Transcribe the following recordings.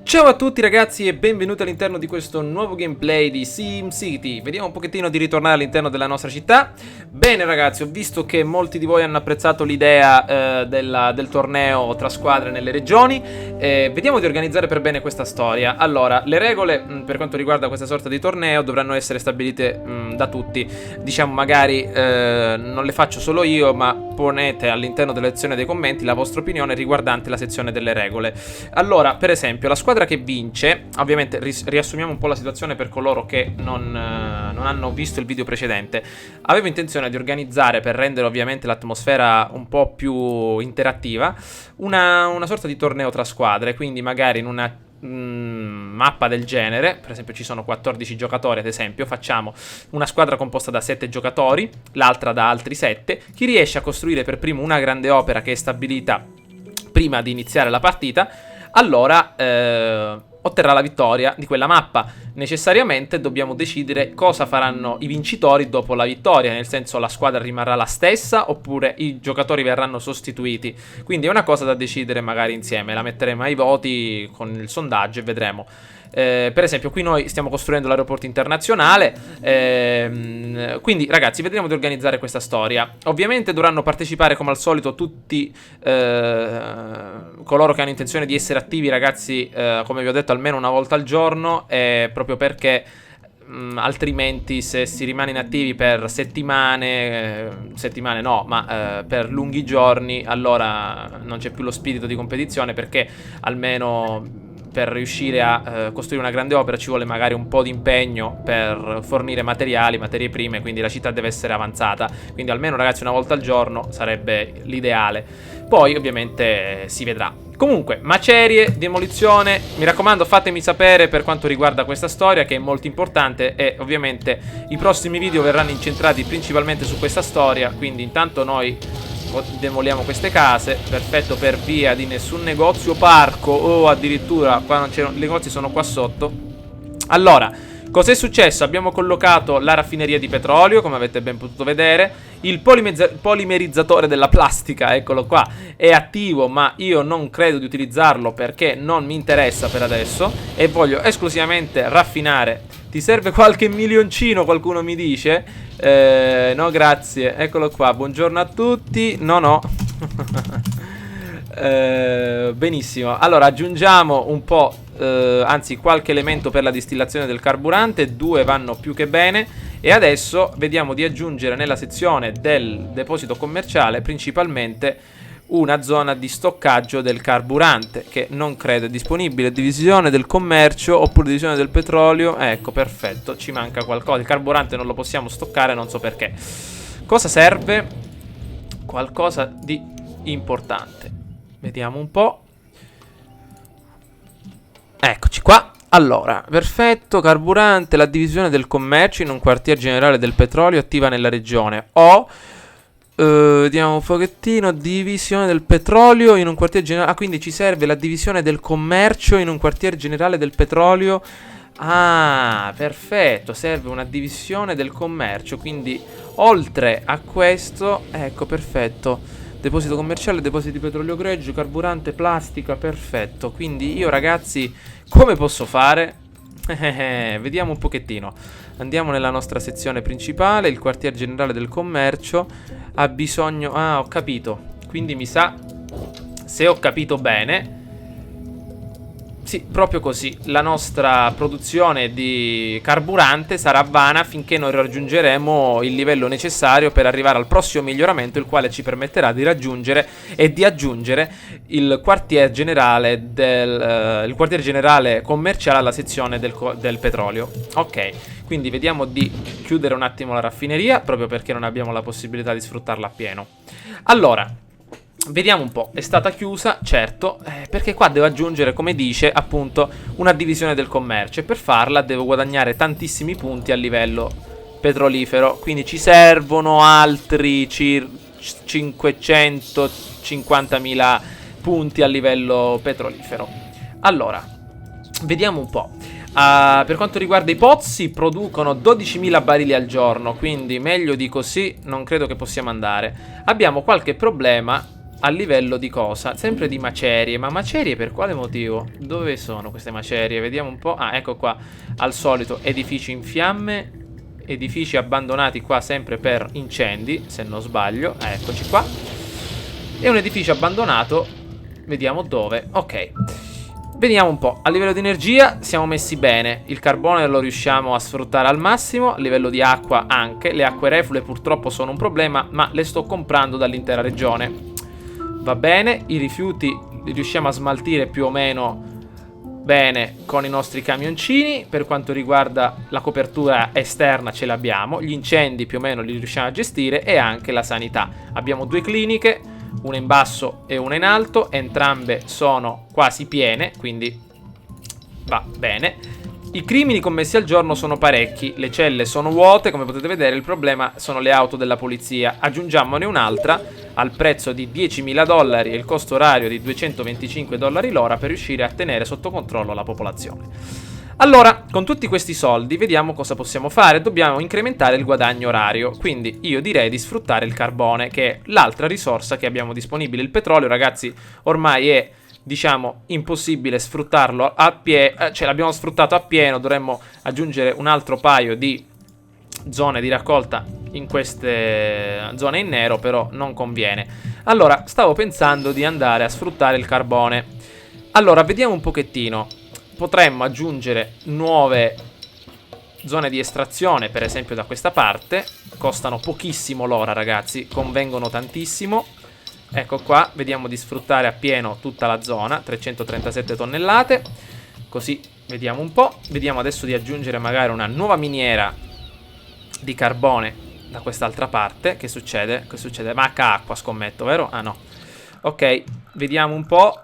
Ciao a tutti ragazzi e benvenuti all'interno di questo nuovo gameplay di SimCity. Vediamo un pochettino di ritornare all'interno della nostra città. Bene ragazzi, ho visto che molti di voi hanno apprezzato l'idea del torneo tra squadre nelle regioni. Vediamo di organizzare per bene questa storia. Allora, le regole per quanto riguarda questa sorta di torneo dovranno essere stabilite da tutti. Diciamo magari non le faccio solo io, ma ponete all'interno della sezione dei commenti la vostra opinione riguardante la sezione delle regole. Allora, per esempio, la squadra che vince, ovviamente riassumiamo un po' la situazione per coloro che non hanno visto il video precedente. Avevo intenzione di organizzare, per rendere ovviamente l'atmosfera un po' più interattiva, una sorta di torneo tra squadre, quindi magari in una mappa del genere, per esempio ci sono 14 giocatori ad esempio, facciamo una squadra composta da 7 giocatori, l'altra da altri 7, chi riesce a costruire per primo una grande opera che è stabilita prima di iniziare la partita, allora otterrà la vittoria di quella mappa. Necessariamente dobbiamo decidere cosa faranno i vincitori dopo la vittoria, nel senso la squadra rimarrà la stessa oppure i giocatori verranno sostituiti. Quindi è una cosa da decidere magari insieme, la metteremo ai voti con il sondaggio e vedremo. Per esempio qui noi stiamo costruendo l'aeroporto internazionale, quindi ragazzi vedremo di organizzare questa storia. Ovviamente dovranno partecipare come al solito tutti coloro che hanno intenzione di essere attivi ragazzi, come vi ho detto almeno una volta al giorno, proprio perché altrimenti se si rimane inattivi per settimane no, ma per lunghi giorni, allora non c'è più lo spirito di competizione, perché almeno per riuscire a costruire una grande opera ci vuole magari un po' di impegno per fornire materiali, materie prime, quindi la città deve essere avanzata, quindi almeno ragazzi una volta al giorno sarebbe l'ideale, poi ovviamente si vedrà. Comunque, macerie, demolizione, mi raccomando fatemi sapere per quanto riguarda questa storia che è molto importante e ovviamente i prossimi video verranno incentrati principalmente su questa storia, quindi intanto noi demoliamo queste case, perfetto, per via di nessun negozio parco o addirittura qua non c'erano, i negozi sono qua sotto. Allora, cos'è successo? Abbiamo collocato la raffineria di petrolio, come avete ben potuto vedere. Il polimerizzatore della plastica, eccolo qua, è attivo, ma io non credo di utilizzarlo perché non mi interessa per adesso e voglio esclusivamente raffinare. Ti serve qualche milioncino, qualcuno mi dice? No grazie, eccolo qua, buongiorno a tutti. No benissimo, allora aggiungiamo un po', anzi qualche elemento per la distillazione del carburante, 2 vanno più che bene. E adesso vediamo di aggiungere nella sezione del deposito commerciale principalmente una zona di stoccaggio del carburante, che non credo è disponibile. Divisione del commercio oppure divisione del petrolio. Ecco, perfetto, ci manca qualcosa. Il carburante non lo possiamo stoccare, non so perché. Cosa serve? Qualcosa di importante. Vediamo un po'. Eccoci qua. Allora, perfetto, carburante, la divisione del commercio in un quartier generale del petrolio attiva nella regione. Vediamo un pochettino. Divisione del petrolio in un quartier generale. Ah, quindi ci serve la divisione del commercio in un quartier generale del petrolio. Ah, perfetto, serve una divisione del commercio. Quindi oltre a questo, ecco, perfetto, deposito commerciale, depositi di petrolio greggio, carburante, plastica, perfetto. Quindi io ragazzi, come posso fare? Vediamo un pochettino. Andiamo nella nostra sezione principale. Il quartier generale del commercio ha bisogno... Ah, ho capito. Quindi mi sa, se ho capito bene, sì, proprio così, la nostra produzione di carburante sarà vana finché non raggiungeremo il livello necessario per arrivare al prossimo miglioramento, il quale ci permetterà di raggiungere e di aggiungere il quartier generale il quartier generale commerciale alla sezione del petrolio. Ok, quindi vediamo di chiudere un attimo la raffineria, proprio perché non abbiamo la possibilità di sfruttarla appieno. Allora, vediamo un po', è stata chiusa, certo, perché qua devo aggiungere, come dice, appunto, una divisione del commercio e per farla devo guadagnare tantissimi punti a livello petrolifero, quindi ci servono altri 550.000 punti a livello petrolifero. Allora, vediamo un po'. Per quanto riguarda i pozzi, producono 12.000 barili al giorno, quindi meglio di così non credo che possiamo andare. Abbiamo qualche problema a livello di cosa? Sempre di macerie. Ma macerie per quale motivo? Dove sono queste macerie? Vediamo un po'. Ah, ecco qua. Al solito edifici in fiamme. Edifici abbandonati qua sempre per incendi, se non sbaglio. Eccoci qua. E un edificio abbandonato. Vediamo dove. Ok. Vediamo un po'. A livello di energia siamo messi bene. Il carbone lo riusciamo a sfruttare al massimo. A livello di acqua anche. Le acque reflue purtroppo sono un problema, ma le sto comprando dall'intera regione. Va bene. I rifiuti li riusciamo a smaltire più o meno bene con i nostri camioncini. Per quanto riguarda la copertura esterna ce l'abbiamo. Gli incendi più o meno li riusciamo a gestire. E anche la sanità. Abbiamo 2 cliniche, una in basso e una in alto. Entrambe sono quasi piene, quindi va bene. I crimini commessi al giorno sono parecchi. Le celle sono vuote, come potete vedere. Il problema sono le auto della polizia. Aggiungiamone un'altra al prezzo di $10.000 e il costo orario di $225 l'ora per riuscire a tenere sotto controllo la popolazione. Allora, con tutti questi soldi vediamo cosa possiamo fare. Dobbiamo incrementare il guadagno orario. Quindi io direi di sfruttare il carbone, che è l'altra risorsa che abbiamo disponibile. Il petrolio, ragazzi, ormai è, diciamo, impossibile sfruttarlo a pieno. Cioè l'abbiamo sfruttato a pieno. Dovremmo aggiungere un altro paio di zone di raccolta in queste zone in nero, però non conviene. Allora, stavo pensando di andare a sfruttare il carbone. Allora, vediamo un pochettino. Potremmo aggiungere nuove zone di estrazione, per esempio da questa parte. Costano pochissimo l'ora, ragazzi, convengono tantissimo. Ecco qua, vediamo di sfruttare appieno tutta la zona, 337 tonnellate. Così vediamo un po'. Vediamo adesso di aggiungere magari una nuova miniera di carbone da quest'altra parte. Che succede? Che succede? Manca acqua, scommetto, vero? Ah no. Ok, vediamo un po'.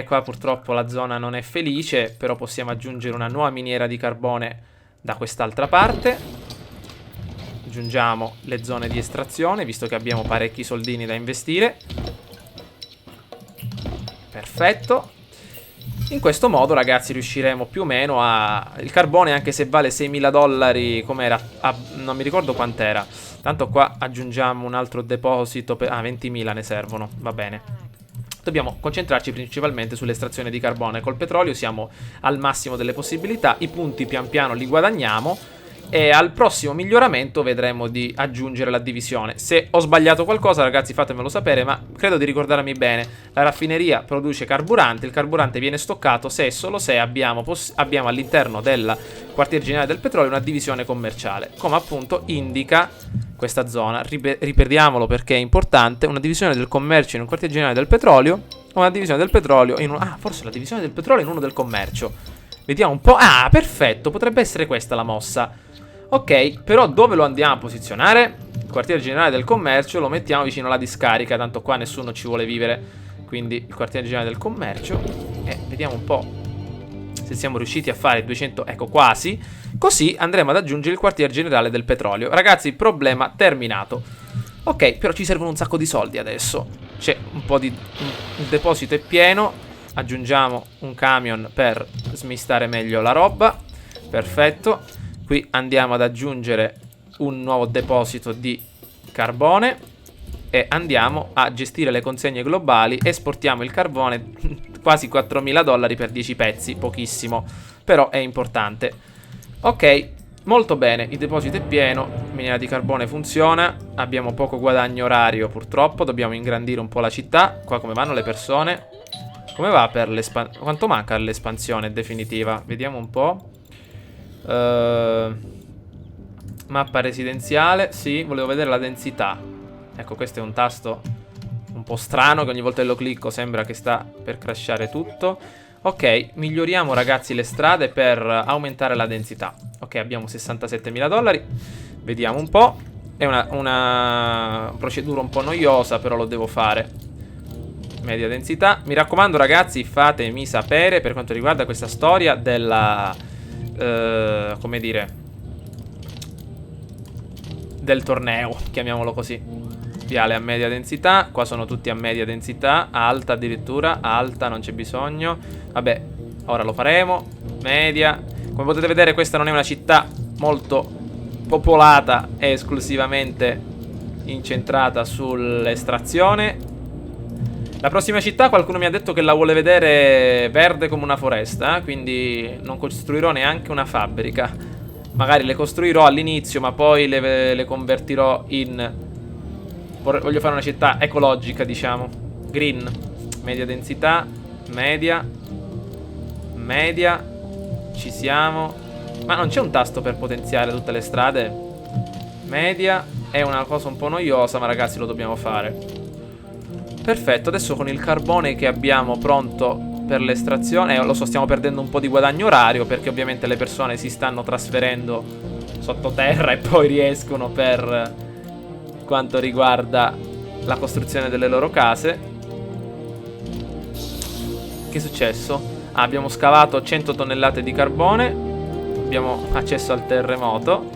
Qua purtroppo la zona non è felice, però possiamo aggiungere una nuova miniera di carbone da quest'altra parte. Aggiungiamo le zone di estrazione, visto che abbiamo parecchi soldini da investire. Perfetto. In questo modo, ragazzi, riusciremo più o meno a... Il carbone, anche se vale $6.000, com'era? Non mi ricordo quant'era. Tanto qua aggiungiamo un altro deposito per... 20.000 ne servono, va bene. Dobbiamo concentrarci principalmente sull'estrazione di carbone. Col petrolio siamo al massimo delle possibilità. I punti pian piano li guadagniamo. E al prossimo miglioramento vedremo di aggiungere la divisione. Se ho sbagliato qualcosa, ragazzi, fatemelo sapere, ma credo di ricordarmi bene. La raffineria produce carburante, il carburante viene stoccato se e solo se abbiamo all'interno del quartier generale del petrolio una divisione commerciale, come appunto indica questa zona. Ripetiamolo perché è importante: una divisione del commercio in un quartier generale del petrolio, o una divisione del petrolio in un... forse la divisione del petrolio in uno del commercio. Vediamo un po'. Perfetto, potrebbe essere questa la mossa. Ok, però dove lo andiamo a posizionare? Il quartiere generale del commercio lo mettiamo vicino alla discarica, tanto qua nessuno ci vuole vivere. Quindi il quartiere generale del commercio. E vediamo un po' se siamo riusciti a fare 200, ecco, quasi. Così andremo ad aggiungere il quartier generale del petrolio. Ragazzi, problema terminato. Ok, però ci servono un sacco di soldi adesso. C'è un po' di... il deposito è pieno. Aggiungiamo un camion per smistare meglio la roba. Perfetto. Qui andiamo ad aggiungere un nuovo deposito di carbone. E andiamo a gestire le consegne globali. Esportiamo il carbone, quasi $4.000 per 10 pezzi, pochissimo, però è importante. Ok, molto bene, il deposito è pieno, miniera di carbone funziona. Abbiamo poco guadagno orario purtroppo, dobbiamo ingrandire un po' la città. Qua come vanno le persone? Come va per l'espansione? Quanto manca all'espansione definitiva? Vediamo un po'. Mappa residenziale, sì, volevo vedere la densità. Ecco, questo è un tasto un po' strano che ogni volta che lo clicco sembra che sta per crashare tutto. Ok, miglioriamo, ragazzi, le strade per aumentare la densità. Ok, abbiamo $67.000. Vediamo un po'. È una procedura un po' noiosa, però lo devo fare. Media densità. Mi raccomando, ragazzi, fatemi sapere per quanto riguarda questa storia della... come dire, del torneo, chiamiamolo così. Viale a media densità. Qua sono tutti a media densità. Alta addirittura. Alta non c'è bisogno. Vabbè, ora lo faremo. Media. Come potete vedere, questa non è una città molto popolata, è esclusivamente incentrata sull'estrazione. La prossima città qualcuno mi ha detto che la vuole vedere verde come una foresta, quindi non costruirò neanche una fabbrica. Magari le costruirò all'inizio, ma poi le convertirò in... Voglio fare una città ecologica, diciamo. Green. Media densità. Media. Media. Ci siamo. Ma non c'è un tasto per potenziare tutte le strade? Media. È una cosa un po' noiosa, ma ragazzi lo dobbiamo fare. Perfetto, adesso con il carbone che abbiamo pronto per l'estrazione, lo so, stiamo perdendo un po' di guadagno orario perché ovviamente le persone si stanno trasferendo sottoterra e poi riescono per quanto riguarda la costruzione delle loro case. Che è successo? Ah, abbiamo scavato 100 tonnellate di carbone, abbiamo accesso al terremoto.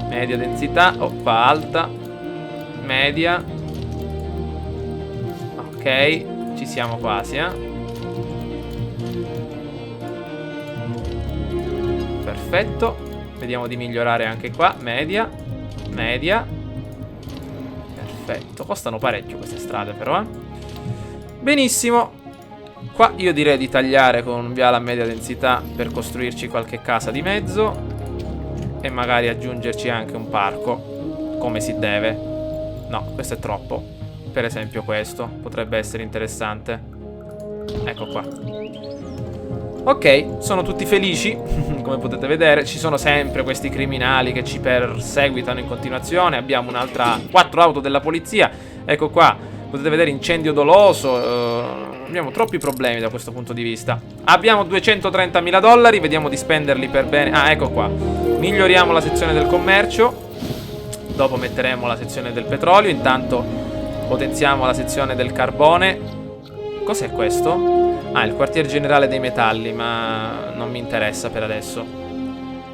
Media densità, oppa, alta, media. Ok, ci siamo quasi, Perfetto. Vediamo di migliorare anche qua. Media. Media. Perfetto. Costano parecchio queste strade però, Benissimo. Qua io direi di tagliare con un viale a media densità per costruirci qualche casa di mezzo e magari aggiungerci anche un parco come si deve. No, questo è troppo. Per esempio questo potrebbe essere interessante. Ecco qua. Ok, sono tutti felici. Come potete vedere, ci sono sempre questi criminali che ci perseguitano in continuazione. Abbiamo un'altra 4 auto della polizia. Ecco qua, potete vedere incendio doloso. Abbiamo troppi problemi da questo punto di vista. Abbiamo 230.000 dollari. Vediamo di spenderli per bene. Ah, ecco qua. Miglioriamo la sezione del commercio. Dopo metteremo la sezione del petrolio. Intanto potenziamo la sezione del carbone. Cos'è questo? Ah, il quartier generale dei metalli, ma non mi interessa per adesso.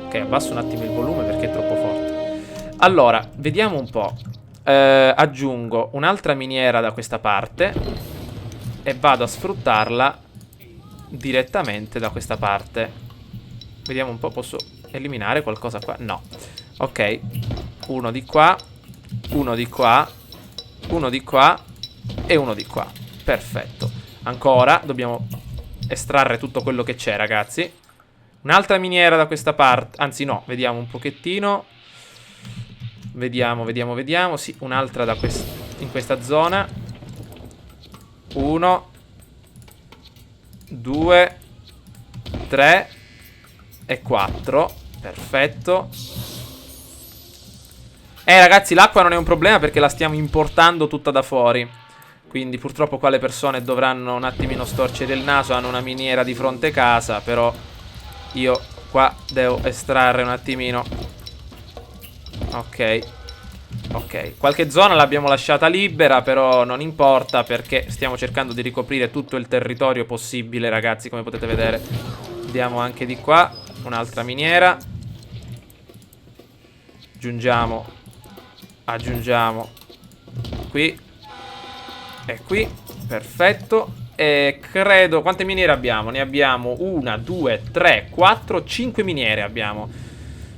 Ok, abbasso un attimo il volume perché è troppo forte. Allora, vediamo un po'. Aggiungo un'altra miniera da questa parte e vado a sfruttarla direttamente da questa parte. Vediamo un po', posso eliminare qualcosa qua? No. Ok, uno di qua, uno di qua, uno di qua e uno di qua. Perfetto. Ancora dobbiamo estrarre tutto quello che c'è, ragazzi. Un'altra miniera da questa parte. Anzi no, vediamo un pochettino. Vediamo, vediamo, vediamo. Sì, un'altra da in questa zona. 1 2 3 e 4. Perfetto. Ragazzi, l'acqua non è un problema perché la stiamo importando tutta da fuori. Quindi purtroppo qua le persone dovranno un attimino storcere il naso. Hanno una miniera di fronte casa, però io qua devo estrarre un attimino. Ok. Ok, qualche zona l'abbiamo lasciata libera, però non importa perché stiamo cercando di ricoprire tutto il territorio possibile, ragazzi, come potete vedere. Andiamo anche di qua, un'altra miniera. Aggiungiamo qui e qui, perfetto. E credo, quante miniere abbiamo? Ne abbiamo 1, 2, 3, 4, 5 miniere abbiamo.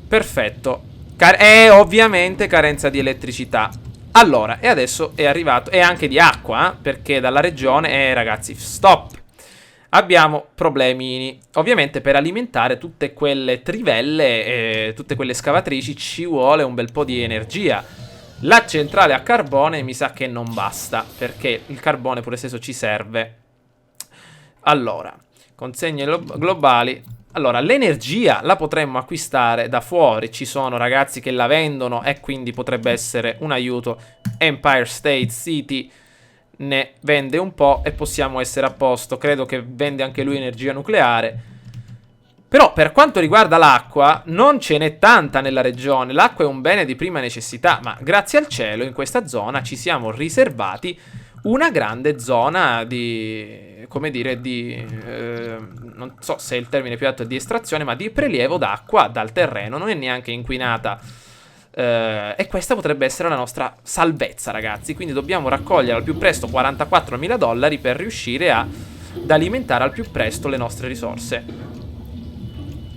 Perfetto. E ovviamente carenza di elettricità. Allora, e adesso è arrivato, e anche di acqua, perché dalla regione, ragazzi, stop. Abbiamo problemini. Ovviamente per alimentare tutte quelle trivelle, tutte quelle scavatrici ci vuole un bel po' di energia. La centrale a carbone mi sa che non basta, perché il carbone pure stesso ci serve. Allora, consegne globali. Allora, l'energia la potremmo acquistare da fuori. Ci sono ragazzi che la vendono e quindi potrebbe essere un aiuto. Empire State City ne vende un po' e possiamo essere a posto. Credo che vende anche lui energia nucleare. Però per quanto riguarda l'acqua non ce n'è tanta nella regione. L'acqua è un bene di prima necessità, ma grazie al cielo in questa zona ci siamo riservati una grande zona di, come dire, non so se il termine più adatto è di estrazione, ma di prelievo d'acqua dal terreno. Non è neanche inquinata, e questa potrebbe essere la nostra salvezza, ragazzi. Quindi dobbiamo raccogliere al più presto 44.000 dollari per riuscire ad alimentare al più presto le nostre risorse.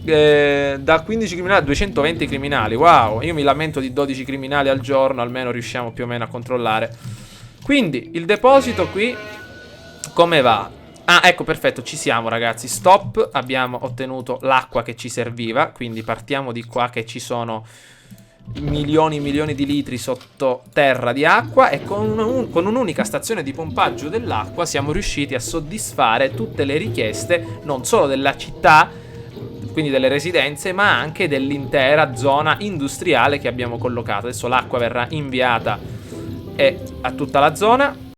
Da 15 criminali a 220 criminali. Wow, io mi lamento di 12 criminali al giorno. Almeno riusciamo più o meno a controllare. Quindi il deposito qui come va? Ah, ecco, perfetto, ci siamo ragazzi. Stop, abbiamo ottenuto l'acqua che ci serviva. Quindi partiamo di qua che ci sono milioni e milioni di litri sottoterra di acqua. E con un'unica stazione di pompaggio dell'acqua siamo riusciti a soddisfare tutte le richieste, non solo della città, quindi delle residenze, ma anche dell'intera zona industriale che abbiamo collocato. Adesso l'acqua verrà inviata a tutta la zona.